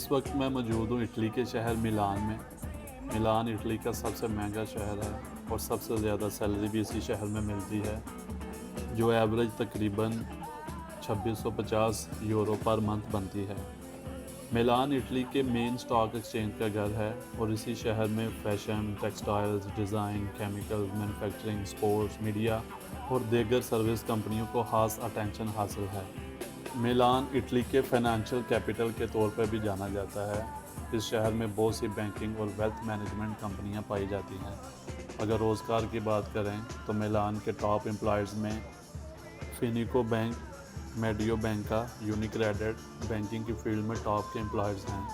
इस वक्त मैं मौजूद हूँ इटली के शहर मिलान में। मिलान इटली का सबसे महंगा शहर है और सबसे ज़्यादा सैलरी भी इसी शहर में मिलती है, जो एवरेज तकरीबन 2650 यूरो पर मंथ बनती है। मिलान इटली के मेन स्टॉक एक्सचेंज का घर है और इसी शहर में fashion, textiles, design, chemical, manufacturing, sports, media और दीगर सर्विस कंपनियों को खास अटेंशन हासिल है। मिलान इटली के फाइनेंशियल कैपिटल के तौर पर भी जाना जाता है। इस शहर में बहुत सी बैंकिंग और वेल्थ मैनेजमेंट कंपनियां पाई जाती हैं। अगर रोज़गार की बात करें तो मिलान के टॉप एम्प्लॉयज़ में फिनिको बैंक, मेडियो बैंका, यूनिक्रेडिट बैंकिंग की फील्ड में टॉप के एम्प्लॉयज़ हैं।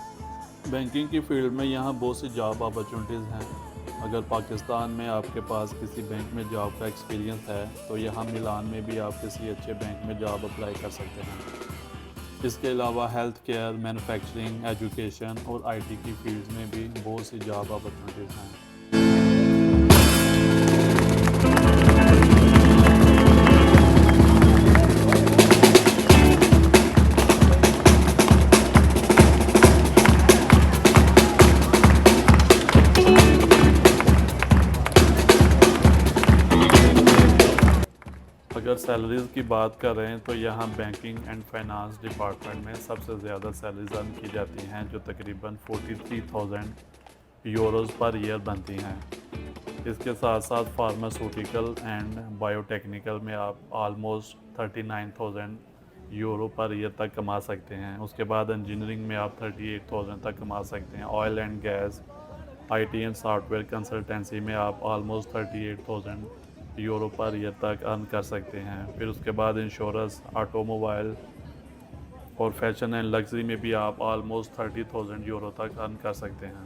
बैंकिंग की फील्ड में यहाँ बहुत सी जॉब अपॉर्चुनिटीज़ हैं। अगर पाकिस्तान में आपके पास किसी बैंक में जॉब का एक्सपीरियंस है तो यहाँ मिलान में भी आप किसी अच्छे बैंक में जॉब अप्लाई कर सकते हैं। इसके अलावा हेल्थ केयर, मैन्युफैक्चरिंग, एजुकेशन और आईटी की फील्ड्स में भी बहुत सी जॉब अपॉर्चुनिटीज़ हैं। अगर सैलरीज़ की बात करें तो यहाँ बैंकिंग एंड फाइनेंस डिपार्टमेंट में सबसे ज़्यादा सैलरीज अर्न की जाती हैं, जो तकरीबन 43,000 यूरोज़ पर ईयर बनती हैं। इसके साथ साथ फार्मास्यूटिकल एंड बायोटेक्निकल में आप ऑलमोस्ट 39,000 यूरो पर ईयर तक कमा सकते हैं। उसके बाद इंजीनियरिंग में आप 38,000 तक कमा सकते हैं। Oil and gas, IT and software consultancy में आप ऑलमोस्ट 38,000 यूरो पर ईयर तक अर्न कर सकते हैं। फिर उसके बाद इंश्योरेंस, ऑटोमोबाइल और फैशन एंड लग्जरी में भी आप ऑलमोस्ट 30,000 यूरो तक अर्न कर सकते हैं।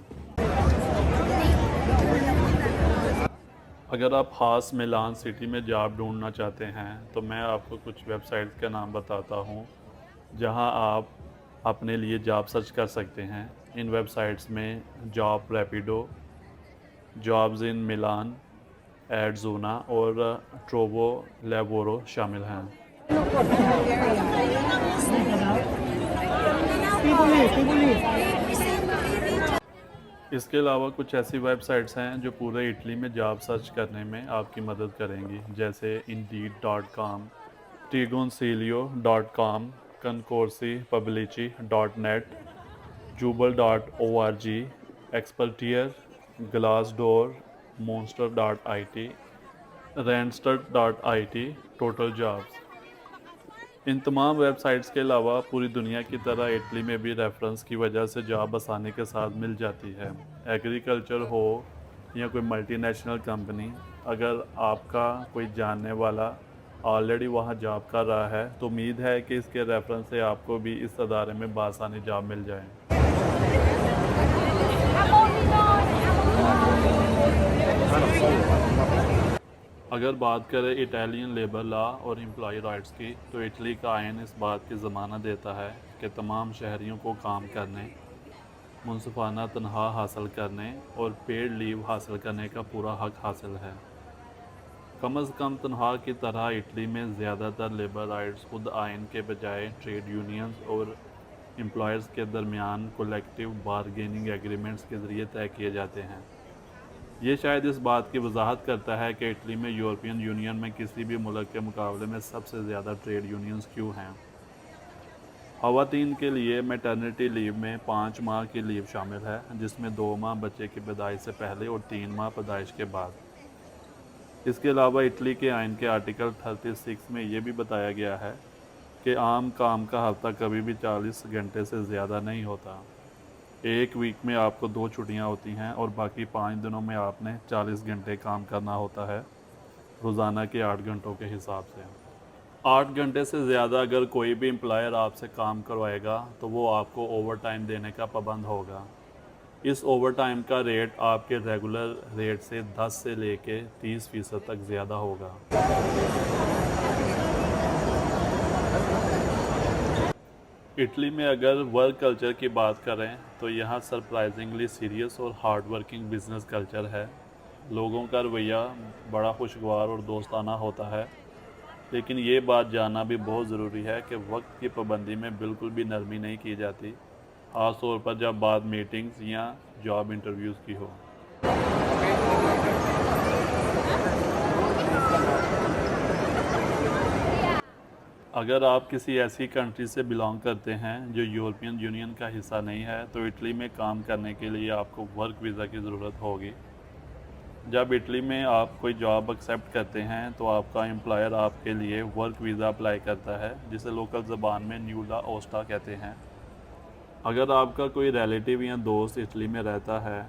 अगर आप खास मिलान सिटी में जॉब ढूंढना चाहते हैं तो मैं आपको कुछ वेबसाइट्स का नाम बताता हूँ जहां आप अपने लिए जॉब सर्च कर सकते हैं। इन वेबसाइट्स में जॉब रैपिडो, जॉब्स इन मिलान, एडजोना और ट्रोवो लेबोरो शामिल हैं। इसके अलावा कुछ ऐसी वेबसाइट्स हैं जो पूरे इटली में जॉब सर्च करने में आपकी मदद करेंगी, जैसे Indeed.com, Trigoncelio.com, Concorsi Publici.net, Jubal.org, Expertier, Glassdoor, Monster.it, Randstad.it, Total Jobs। इन तमाम वेबसाइट्स के अलावा पूरी दुनिया की तरह इटली में भी रेफरेंस की वजह से जॉब आसानी के साथ मिल जाती है। एग्रीकल्चर हो या कोई मल्टीनेशनल कंपनी, अगर आपका कोई जानने वाला ऑलरेडी वहाँ जॉब कर रहा है तो उम्मीद है कि इसके रेफरेंस से आपको भी इस अदारे में बआसानी जॉब मिल जाए। अगर बात करें इटालियन लेबर लॉ और एम्प्लॉय राइट्स की, तो इटली का आइन इस बात की ज़मानत देता है कि तमाम शहरियों को काम करने, मुनसिफाना तनख्वाह हासिल करने और पेड लीव हासिल करने का पूरा हक हासिल है। कम अज़ कम तनख्वाह की तरह इटली में ज़्यादातर लेबर राइट्स खुद आइन के बजाय ट्रेड यूनियंस और एम्प्लॉयर्स के दरमियान कलेक्टिव बारगेनिंग एग्रीमेंट्स के ज़रिए तय किए जाते हैं। ये शायद इस बात की वजाहत करता है कि इटली में यूरोपियन यूनियन में किसी भी मुल्क के मुकाबले में सबसे ज़्यादा ट्रेड यूनियंस क्यों हैं। ख़वातीन के लिए मैटरनिटी लीव में 5 माह की लीव शामिल है, जिसमें 2 माह बच्चे की पैदाइश से पहले और 3 माह पैदाइश के बाद। इसके अलावा इटली के आइन के आर्टिकल 36 में ये भी बताया गया है कि आम काम का हफ्ता कभी भी 40 घंटे से ज़्यादा नहीं होता। एक वीक में आपको 2 छुट्टियां होती हैं और बाकी 5 दिनों में आपने 40 घंटे काम करना होता है, रोज़ाना के 8 घंटों के हिसाब से। 8 घंटे से ज़्यादा अगर कोई भी एम्प्लॉयर आपसे काम करवाएगा तो वो आपको ओवर टाइम देने का पाबंद होगा। इस ओवर टाइम का रेट आपके रेगुलर रेट से 10 से लेके 30% तक ज़्यादा होगा। इटली में अगर वर्क कल्चर की बात करें तो यहाँ सरप्राइजिंगली सीरियस और हार्ड वर्किंग बिजनेस कल्चर है। लोगों का रवैया बड़ा खुशगवार और दोस्ताना होता है, लेकिन ये बात जानना भी बहुत ज़रूरी है कि वक्त की पाबंदी में बिल्कुल भी नरमी नहीं की जाती। ख़ास तौर पर जब बात मीटिंग्स या जॉब इंटरव्यूज़ की हो। अगर आप किसी ऐसी कंट्री से बिलोंग करते हैं जो यूरोपियन यूनियन का हिस्सा नहीं है, तो इटली में काम करने के लिए आपको वर्क वीज़ा की ज़रूरत होगी। जब इटली में आप कोई जॉब एक्सेप्ट करते हैं तो आपका एम्प्लॉयर आपके लिए वर्क वीज़ा अप्लाई करता है, जिसे लोकल ज़बान में न्यूला ओस्टा कहते हैं। अगर आपका कोई रिलेटिव या दोस्त इटली में रहता है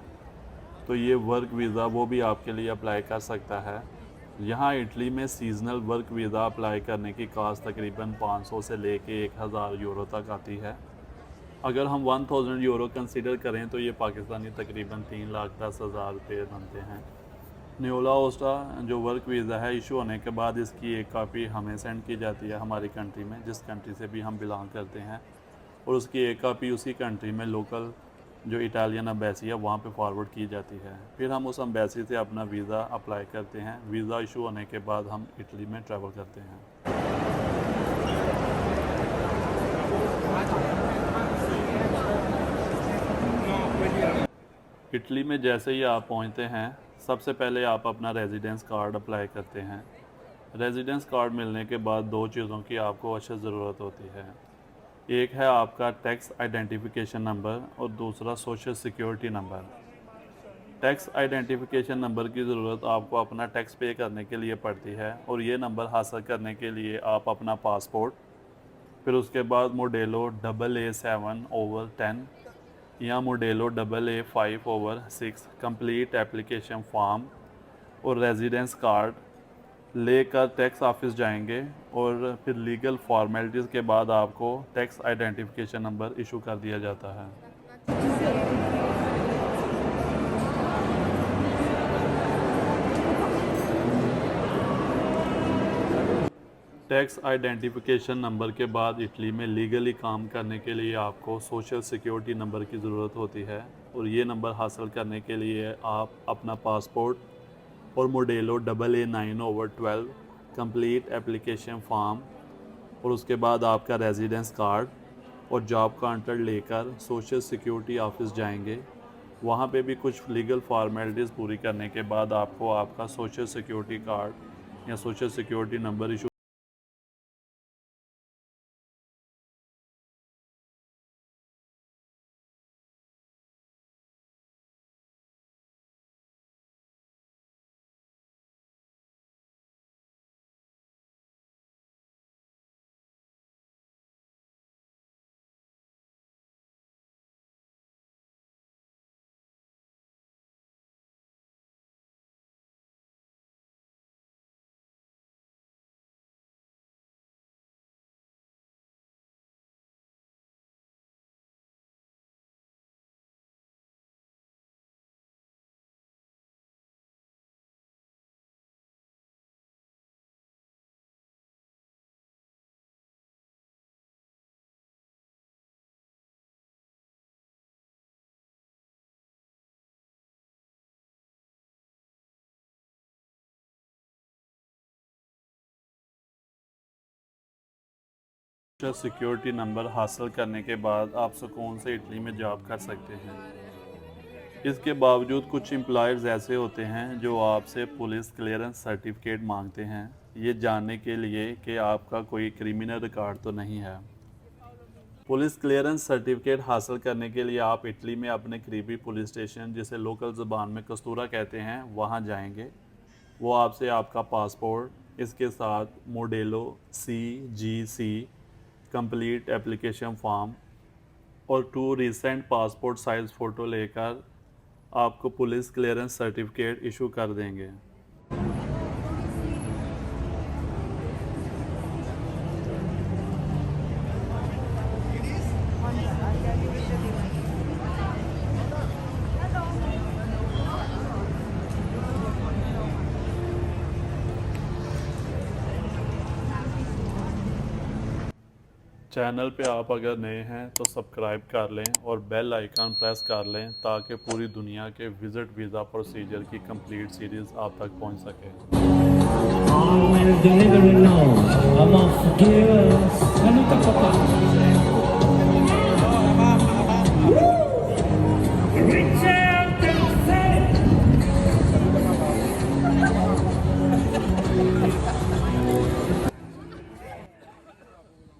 तो ये वर्क वीज़ा वो भी आपके लिए अप्लाई कर सकता है। यहाँ इटली में सीज़नल वर्क वीज़ा अप्लाई करने की कास्ट तकरीबन 500 से लेके 1000 यूरो तक आती है। अगर हम 1000 यूरो कंसीडर करें तो ये पाकिस्तानी तकरीबन 3,10,000 रुपये बनते हैं। न्यूला ओस्टा जो वर्क वीज़ा है इशू होने के बाद इसकी एक कापी हमें सेंड की जाती है हमारी कंट्री में, जिस कंट्री से भी हम बिलोंग करते हैं, और उसकी एक कापी उसी कंट्री में लोकल जो इटालियन एम्बेसी है वहाँ पे फॉरवर्ड की जाती है। फिर हम उस एम्बेसी से अपना वीज़ा अप्लाई करते हैं। वीज़ा इशू होने के बाद हम इटली में ट्रैवल करते हैं। इटली में जैसे ही आप पहुँचते हैं सबसे पहले आप अपना रेजिडेंस कार्ड अप्लाई करते हैं। रेजिडेंस कार्ड मिलने के बाद दो चीज़ों की आपको अशद ज़रूरत होती है। एक है आपका टैक्स आइडेंटिफिकेशन नंबर और दूसरा social security number. Tax identification number की ज़रूरत आपको अपना टैक्स पे करने के लिए पड़ती है, और ये नंबर हासिल करने के लिए आप अपना पासपोर्ट, फिर उसके बाद मोडेलो AA7/10 या मोडेलो AA5/6 कंप्लीट एप्लीकेशन फॉर्म और रेजिडेंस कार्ड लेकर टैक्स ऑफिस जाएंगे, और फिर लीगल फॉर्मेलिटीज़ के बाद आपको टैक्स आइडेंटिफिकेशन नंबर इशू कर दिया जाता है। टैक्स आइडेंटिफिकेशन नंबर के बाद इटली में लीगली काम करने के लिए आपको सोशल सिक्योरिटी नंबर की ज़रूरत होती है, और ये नंबर हासिल करने के लिए आप अपना पासपोर्ट और मोडेलो AA9/12 कंप्लीट एप्लीकेशन फॉर्म और उसके बाद आपका रेजिडेंस कार्ड और जॉब कॉन्ट्रैक्ट लेकर सोशल सिक्योरिटी ऑफिस जाएंगे। वहाँ पे भी कुछ लीगल फॉर्मेलिटीज़ पूरी करने के बाद आपको आपका सोशल सिक्योरिटी कार्ड या social security number issue. Social security number हासिल करने के बाद आप सुकून से इटली में जॉब कर सकते हैं। इसके बावजूद कुछ एम्प्लॉयर्स ऐसे होते हैं जो आपसे पुलिस क्लियरेंस सर्टिफिकेट मांगते हैं, ये जानने के लिए कि आपका कोई क्रिमिनल रिकॉर्ड तो नहीं है। पुलिस क्लियरेंस सर्टिफिकेट हासिल करने के लिए आप इटली में अपने करीबी पुलिस स्टेशन, जिसे लोकल ज़बान में कस्तूरा कहते हैं, वहाँ जाएंगे। वो आपसे आपका पासपोर्ट, इसके साथ मोडेलो CGC कंप्लीट एप्लीकेशन फॉर्म और 2 रीसेंट पासपोर्ट साइज़ फ़ोटो लेकर आपको पुलिस क्लियरेंस सर्टिफिकेट इशू कर देंगे। चैनल पे आप अगर नए हैं तो सब्सक्राइब कर लें और बेल आइकन प्रेस कर लें, ताकि पूरी दुनिया के विज़िट वीज़ा प्रोसीजर की कंप्लीट सीरीज़ आप तक पहुंच सके। All when delivering on, I'm off for gears, and